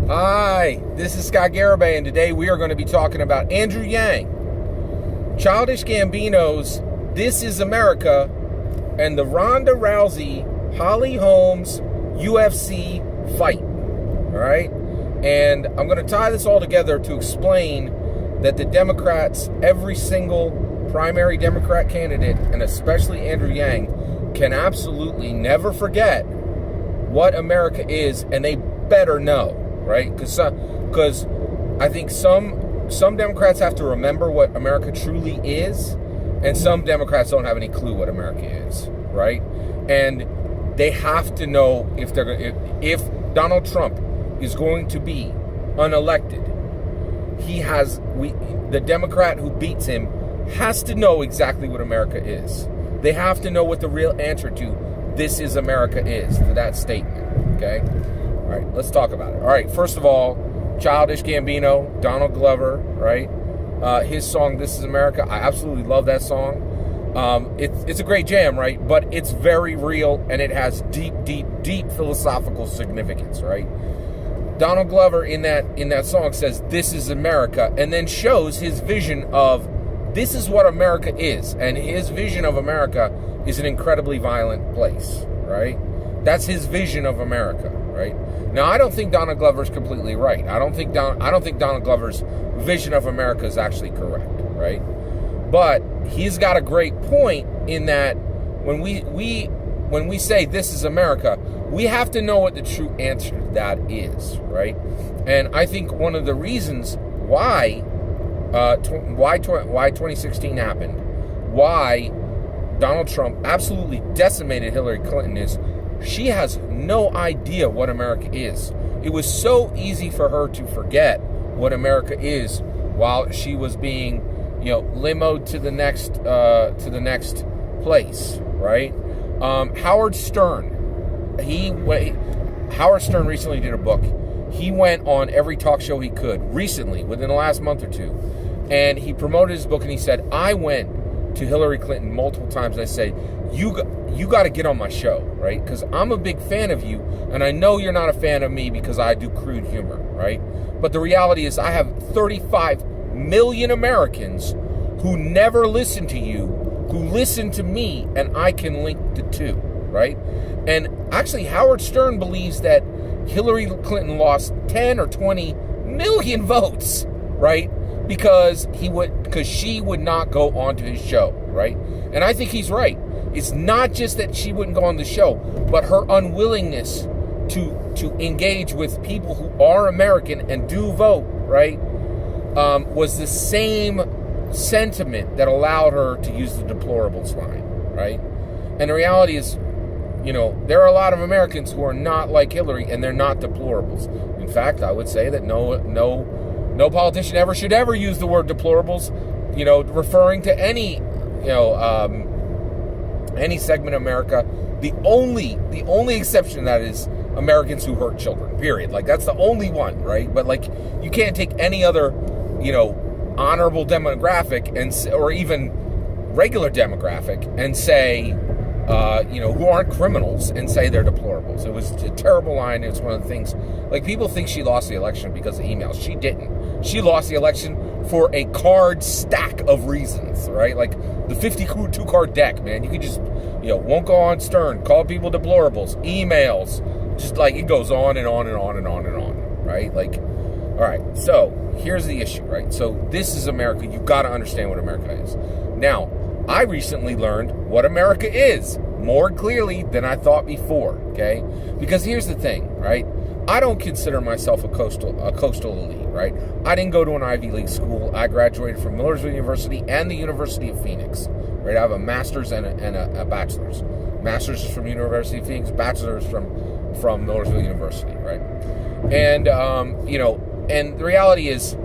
Hi, this is Scott Garibay, and today we are going to be talking about Andrew Yang, Childish Gambino's This Is America, and the Ronda Rousey, Holly Holmes UFC fight. All right? And I'm going to tie this all together to explain that the Democrats, every single primary Democrat candidate, and especially Andrew Yang, can absolutely never forget what America is, and they better know. Right? Because I think some Democrats have to remember what America truly is, and some Democrats don't have any clue what America is, right? And they have to know if Donald Trump is going to be unelected, the Democrat who beats him has to know exactly what America is. They have to know what the real answer to "This Is America" is, to that statement. Okay. All right, let's talk about it. All right, first of all, Childish Gambino, Donald Glover, right? His song, This Is America, I absolutely love that song. It's a great jam, right? But it's very real, and it has deep, deep, deep philosophical significance, right? Donald Glover in that song says, "This is America," and then shows his vision of this is what America is. And his vision of America is an incredibly violent place, right? That's his vision of America, right? Now, I don't think Donald Glover is completely right. I don't think Donald Glover's vision of America is actually correct, right? But he's got a great point in that when we say this is America, we have to know what the true answer to that is, right? And I think one of the reasons why 2016 happened, why Donald Trump absolutely decimated Hillary Clinton is she has no idea what America is. It was so easy for her to forget what America is while she was being, limoed to the next place, right? Howard Stern recently did a book. He went on every talk show he could recently, within the last month or two, and he promoted his book, and he said, I went to Hillary Clinton multiple times, and I said, you got to get on my show, right? Because I'm a big fan of you, and I know you're not a fan of me because I do crude humor, right? But the reality is I have 35 million Americans who never listen to you, who listen to me, and I can link the two, right? And actually, Howard Stern believes that Hillary Clinton lost 10 or 20 million votes, right? Because she would not go onto his show, right? And I think he's right. It's not just that she wouldn't go on the show, but her unwillingness to engage with people who are American and do vote, right, was the same sentiment that allowed her to use the deplorables line, right? And the reality is, there are a lot of Americans who are not like Hillary, and they're not deplorables. In fact, I would say that no politician ever should use the word deplorables, referring to any segment of America. The only exception to that is Americans who hurt children, period. Like, that's the only one, right? But, you can't take any other, honorable demographic or even regular demographic and say, who aren't criminals and say they're deplorables. It was a terrible line. It's one of the things, people think she lost the election because of emails. She didn't. She lost the election for a card stack of reasons, right? Like the 52 card deck, man. You could just, won't go on Stern, call people deplorables, emails, just it goes on and on and on and on and on, right? All right, so here's the issue, right? So this is America. You've got to understand what America is. Now, I recently learned what America is more clearly than I thought before, okay? Because here's the thing, right? I don't consider myself a coastal elite, right? I didn't go to an Ivy League school. I graduated from Millersville University and the University of Phoenix, right? I have a master's and a bachelor's. Master's is from University of Phoenix, bachelor's from Millersville University, right? And, and the reality is,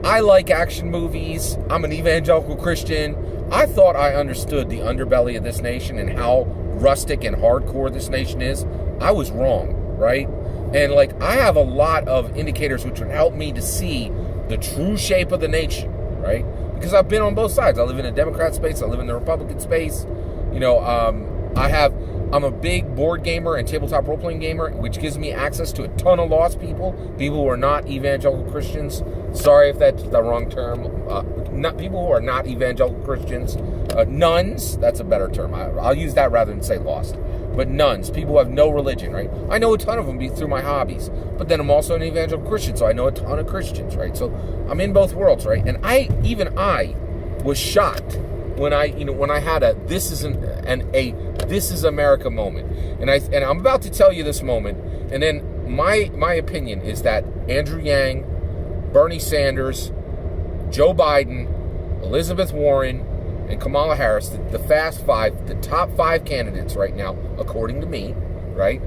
I like action movies. I'm an evangelical Christian. I thought I understood the underbelly of this nation and how rustic and hardcore this nation is. I was wrong, right? And I have a lot of indicators which would help me to see the true shape of the nation, right? Because I've been on both sides. I live in a Democrat space. I live in the Republican space. I I'm a big board gamer and tabletop role-playing gamer, which gives me access to a ton of lost people who are not evangelical Christians. Sorry if that's the wrong term. Not people who are not evangelical Christians. Nuns, that's a better term. I'll use that rather than say lost. But nuns, people who have no religion, right? I know a ton of them through my hobbies. But then I'm also an evangelical Christian, so I know a ton of Christians, right? So I'm in both worlds, right? And I was shocked when I had a this is America moment. And I'm about to tell you this moment, and then my opinion is that Andrew Yang, Bernie Sanders, Joe Biden, Elizabeth Warren, and Kamala Harris, the Fast Five, the top 5 candidates right now, according to me, right?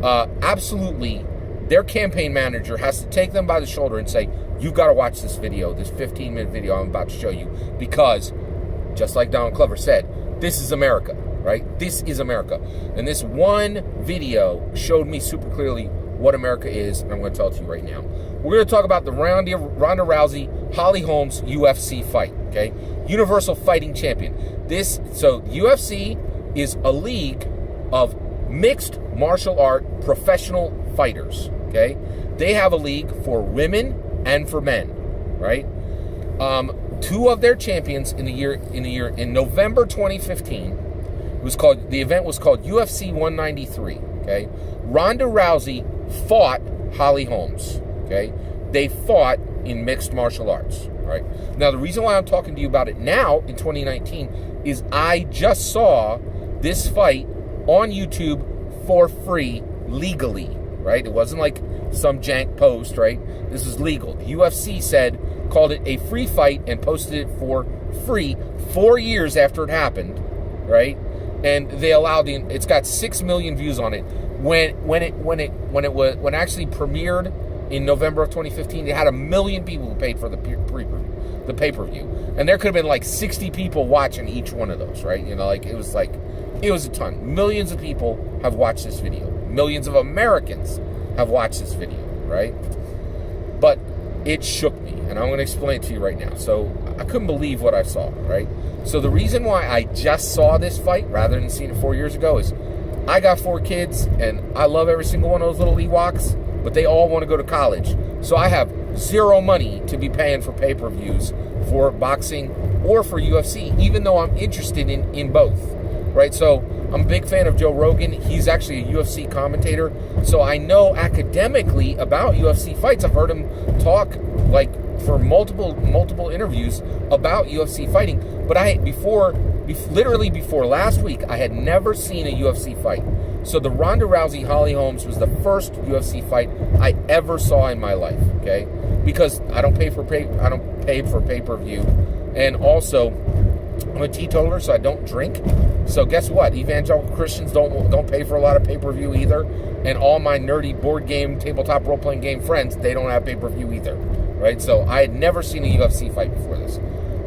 Absolutely, their campaign manager has to take them by the shoulder and say, you've got to watch this video, this 15-minute video I'm about to show you, because, just like Donald Glover said, this is America, right? This is America. And this one video showed me super clearly what America is, and I'm going to tell it to you right now. We're going to talk about the Ronda Rousey, Holly Holmes UFC fight, okay? Universal Fighting Champion. So UFC is a league of mixed martial art professional fighters, okay? They have a league for women and for men, right? 2 of their champions in November 2015, the event was called UFC 193, okay? Ronda Rousey fought Holly Holmes, okay? They fought in mixed martial arts, right? Now, the reason why I'm talking to you about it now in 2019 is I just saw this fight on YouTube for free, legally, right? It wasn't like some jank post, right? This is legal. The UFC called it a free fight and posted it for free 4 years after it happened, right? And they allowed it's got 6 million views on it. When it actually premiered in November of 2015, it had 1 million people who paid for the pay-per-view. And there could have been like 60 people watching each one of those, right? It was a ton. Millions of people have watched this video. Millions of Americans have watched this video, right? But it shook me, and I'm going to explain it to you right now. So I couldn't believe what I saw, right? So the reason why I just saw this fight rather than seeing it 4 years ago is I got 4 kids, and I love every single one of those little Ewoks, but they all want to go to college. So I have zero money to be paying for pay-per-views for boxing or for UFC, even though I'm interested in both, right? So I'm a big fan of Joe Rogan. He's actually a UFC commentator, so I know academically about UFC fights. I've heard him talk for multiple interviews about UFC fighting. But literally before last week, I had never seen a UFC fight. So the Ronda Rousey Holly Holmes was the first UFC fight I ever saw in my life. Okay, because I don't pay for pay-per-view, and also I'm a teetotaler, so I don't drink. So guess what? Evangelical Christians don't pay for a lot of pay-per-view either. And all my nerdy board game, tabletop role-playing game friends, they don't have pay-per-view either, right? So I had never seen a UFC fight before this.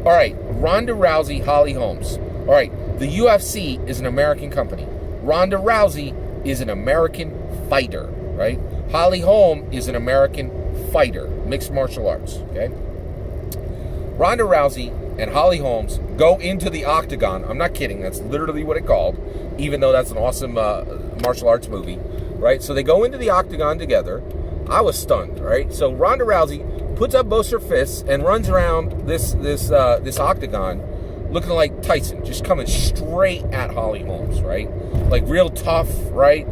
All right, Ronda Rousey, Holly Holmes. All right, the UFC is an American company. Ronda Rousey is an American fighter, right? Holly Holm is an American fighter, mixed martial arts, okay? Ronda Rousey and Holly Holmes go into the octagon. I'm not kidding. That's literally what it's called, even though that's an awesome martial arts movie, right? So they go into the octagon together. I was stunned, right? So Ronda Rousey puts up both her fists and runs around this octagon looking like Tyson, just coming straight at Holly Holmes, right? Like real tough, right?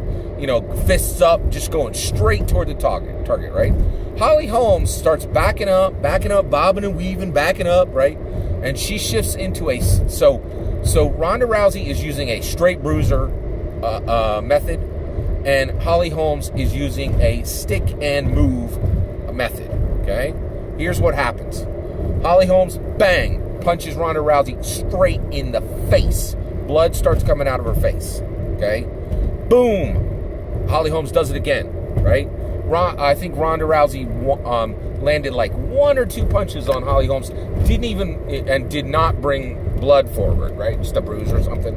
Fists up, just going straight toward the target, right? Holly Holmes starts backing up, bobbing and weaving, backing up, right? And she shifts into so Ronda Rousey is using a straight bruiser method, and Holly Holmes is using a stick and move method, okay? Here's what happens. Holly Holmes, bang, punches Ronda Rousey straight in the face. Blood starts coming out of her face, okay? Boom. Holly Holmes does it again, right? I think Ronda Rousey landed like 1 or 2 punches on Holly Holmes. Did not bring blood forward, right? Just a bruise or something,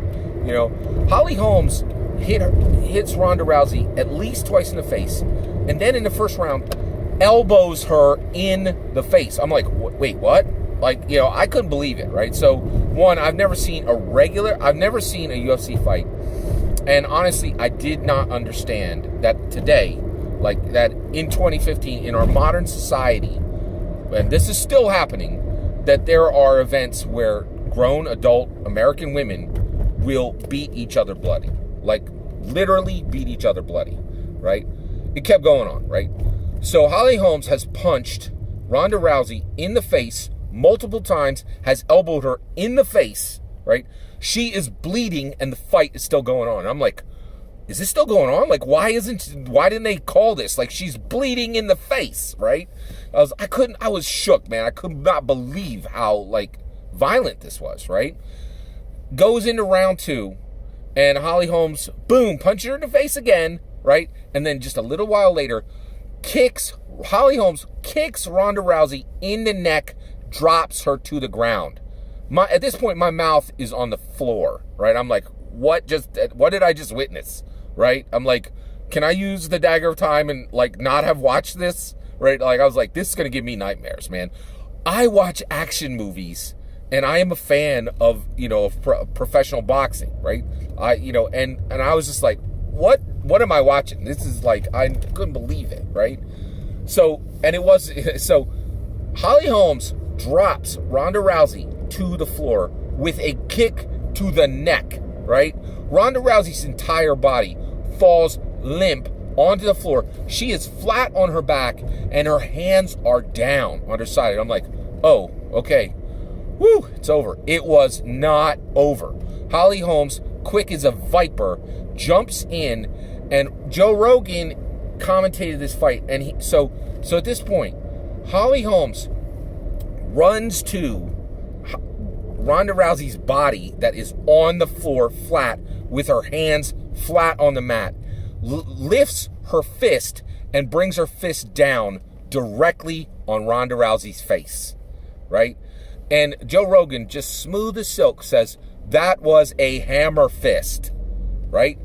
Holly Holmes hits Ronda Rousey at least twice in the face, and then in the first round, elbows her in the face. I'm like, wait, what? I couldn't believe it, right? So, one, I've never seen a UFC fight, And honestly, I did not understand that today, like that in 2015, in our modern society, and this is still happening, that there are events where grown adult American women will beat each other bloody. Like, literally beat each other bloody, right? It kept going on, right? So Holly Holmes has punched Ronda Rousey in the face multiple times, has elbowed her in the face, right? She is bleeding and the fight is still going on. I'm like, is this still going on? Like, why didn't they call this? Like, she's bleeding in the face, right? I was shook, man. I could not believe how, like, violent this was, right? Goes into round 2, and Holly Holmes, boom, punches her in the face again, right? And then just a little while later, Holly Holmes kicks Ronda Rousey in the neck, drops her to the ground. At this point, my mouth is on the floor, right? I'm like, what did I just witness, right? I'm like, can I use the dagger of time and, like, not have watched this, right? Like, I was like, this is going to give me nightmares, man. I watch action movies, and I am a fan of, professional boxing, right? And I was just like, what am I watching? This is like, I couldn't believe it, right? So Holly Holmes drops Ronda Rousey to the floor with a kick to the neck, right? Ronda Rousey's entire body falls limp onto the floor. She is flat on her back, and her hands are down on her side. I'm like, oh, okay. Woo, it's over. It was not over. Holly Holmes, quick as a viper, jumps in, and Joe Rogan commentated this fight. And so at this point, Holly Holmes runs to Ronda Rousey's body that is on the floor flat with her hands flat on the mat, lifts her fist and brings her fist down directly on Ronda Rousey's face, right? And Joe Rogan, just smooth as silk, says that was a hammer fist, right?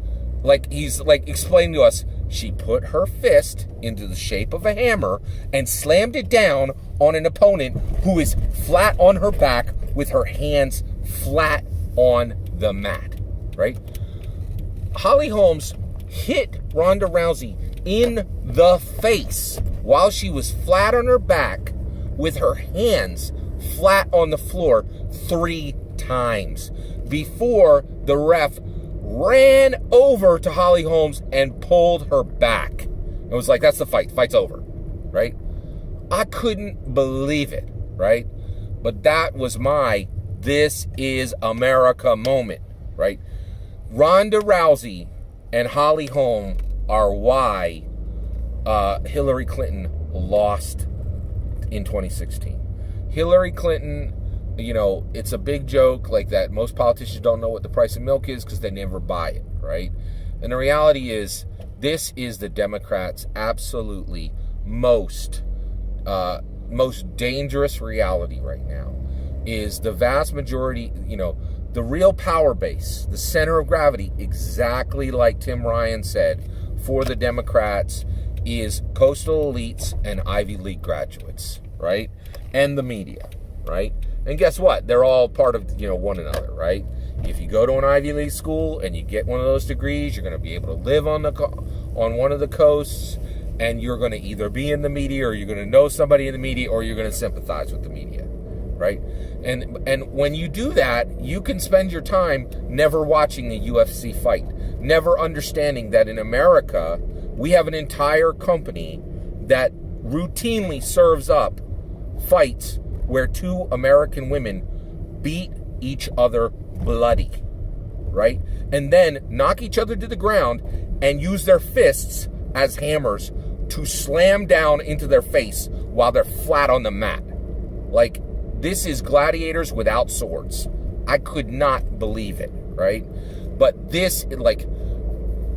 Like, he's like explaining to us, she put her fist into the shape of a hammer and slammed it down on an opponent who is flat on her back with her hands flat on the mat, right? Holly Holmes hit Ronda Rousey in the face while she was flat on her back with her hands flat on the floor 3 times before the ref ran over to Holly Holmes and pulled her back. It was like, that's the fight. The fight's over, right? I couldn't believe it, right? But that was my "This is America" moment, right? Ronda Rousey and Holly Holm are why Hillary Clinton lost in 2016. Hillary Clinton, it's a big joke like that. Most politicians don't know what the price of milk is because they never buy it, right? And the reality is, this is the Democrats' absolutely most dangerous reality right now. Is the vast majority, the real power base, the center of gravity, exactly like Tim Ryan said, for the Democrats is coastal elites and Ivy League graduates, right? And the media, right? And guess what? They're all part of, one another, right? If you go to an Ivy League school and you get one of those degrees, you're going to be able to live on one of the coasts, and you're going to either be in the media, or you're going to know somebody in the media, or you're going to sympathize with the media, right? And when you do that, you can spend your time never watching a UFC fight, never understanding that in America, we have an entire company that routinely serves up fights where 2 American women beat each other bloody, right? And then knock each other to the ground and use their fists as hammers to slam down into their face while they're flat on the mat. Like, this is gladiators without swords. I could not believe it, right? But this, like,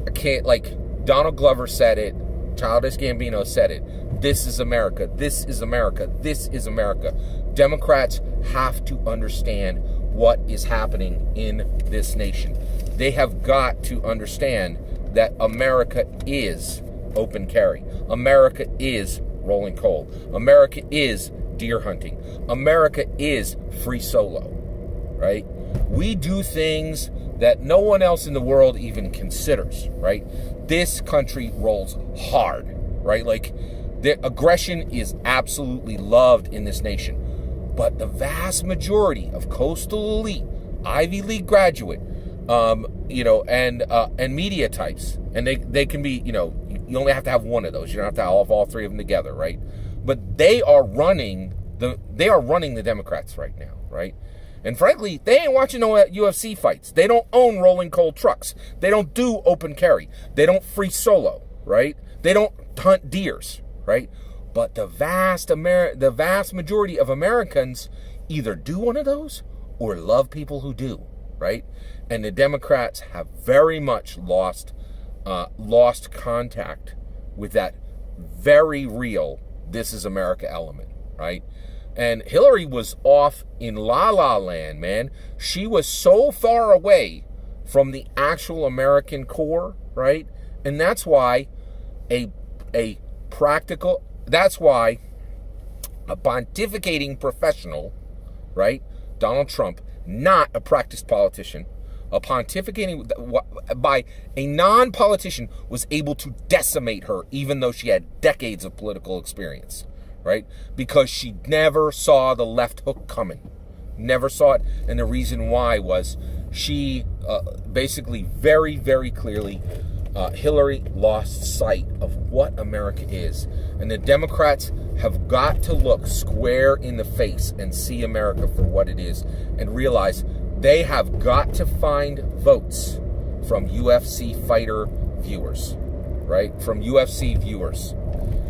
I can't, like, Donald Glover said it, Childish Gambino said it. This is America. This is America. This is America. Democrats have to understand what is happening in this nation. They have got to understand that America is open carry. America is rolling coal. America is deer hunting. America is free solo, right? We do things that no one else in the world even considers, right? This country rolls hard, right? Like, the aggression is absolutely loved in this nation. But the vast majority of coastal elite, Ivy League graduate, and media types, and they can be, you only have to have one of those. You don't have to have all three of them together, right? But they are running the Democrats right now, right? And frankly, they ain't watching no UFC fights. They don't own rolling coal trucks. They don't do open carry. They don't free solo, right? They don't hunt deers, right? But the vast majority of Americans either do one of those or love people who do, right? And the Democrats have very much lost contact with that very real "This is America" element, right? And Hillary was off in La La Land, man. She was so far away from the actual American core, right? And that's why a pontificating professional, right? Donald Trump, not a practiced politician, a pontificating by a non-politician, was able to decimate her, even though she had decades of political experience, right? Because she never saw the left hook coming. Never saw it. And the reason why was she basically very, very clearly, Hillary lost sight of what America is. And the Democrats have got to look square in the face and see America for what it is and realize they have got to find votes from UFC fighter viewers, right? From UFC viewers,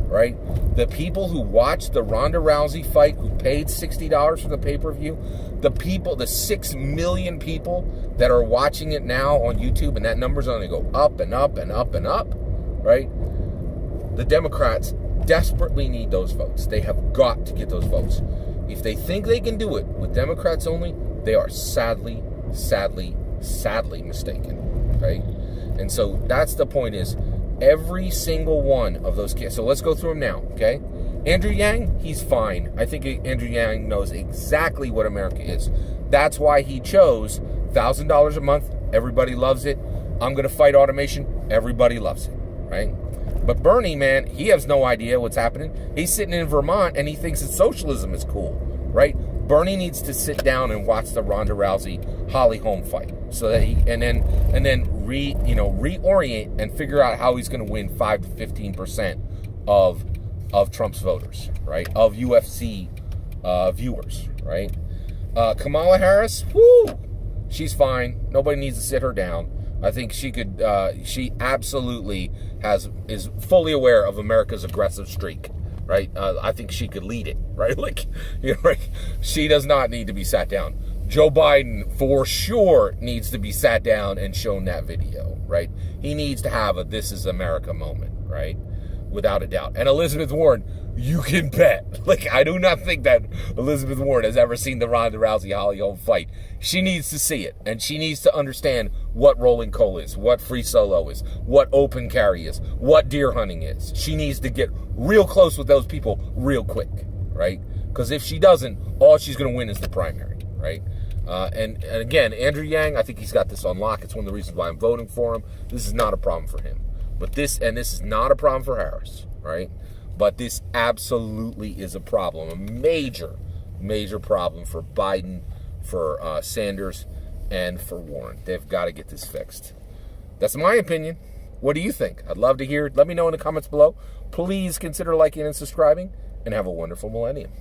right? The people who watched the Ronda Rousey fight, who paid $60 for the pay-per-view, the 6 million people that are watching it now on YouTube, and that number's only go up and up and up and up, right? The Democrats desperately need those votes. They have got to get those votes. If they think they can do it with Democrats only, they are sadly mistaken, right? And so that's the point, is every single one of those kids. So let's go through them now, okay? Andrew Yang, he's fine. I think Andrew Yang knows exactly what America is. That's why he chose $1,000 a month. Everybody loves it. I'm going to fight automation. Everybody loves it, right? But Bernie, man, he has no idea what's happening. He's sitting in Vermont and he thinks that socialism is cool, right? Bernie needs to sit down and watch the Ronda Rousey Holly Holm fight, so that he and then reorient and figure out how he's going to win 5 to 15% of Trump's voters, right? Of UFC viewers, right? Kamala Harris, whoo, she's fine. Nobody needs to sit her down. I think she could. She absolutely is fully aware of America's aggressive streak, right? I think she could lead it, right? Like, right? She does not need to be sat down. Joe Biden, for sure, needs to be sat down and shown that video, right? He needs to have a "This is America" moment, right? Without a doubt. And Elizabeth Warren, you can bet. Like, I do not think that Elizabeth Warren has ever seen the Ronda Rousey Holly Holm fight. She needs to see it, and she needs to understand what rolling coal is, what free solo is, what open carry is, what deer hunting is. She needs to get real close with those people real quick, right? Because if she doesn't, all she's going to win is the primary, right? And again, Andrew Yang, I think he's got this on lock. It's one of the reasons why I'm voting for him. This is not a problem for him. But this is not a problem for Harris, right? But this absolutely is a problem, a major, major problem for Biden, for Sanders, and for Warren. They've got to get this fixed. That's my opinion. What do you think? I'd love to hear it. Let me know in the comments below. Please consider liking and subscribing, and have a wonderful millennium.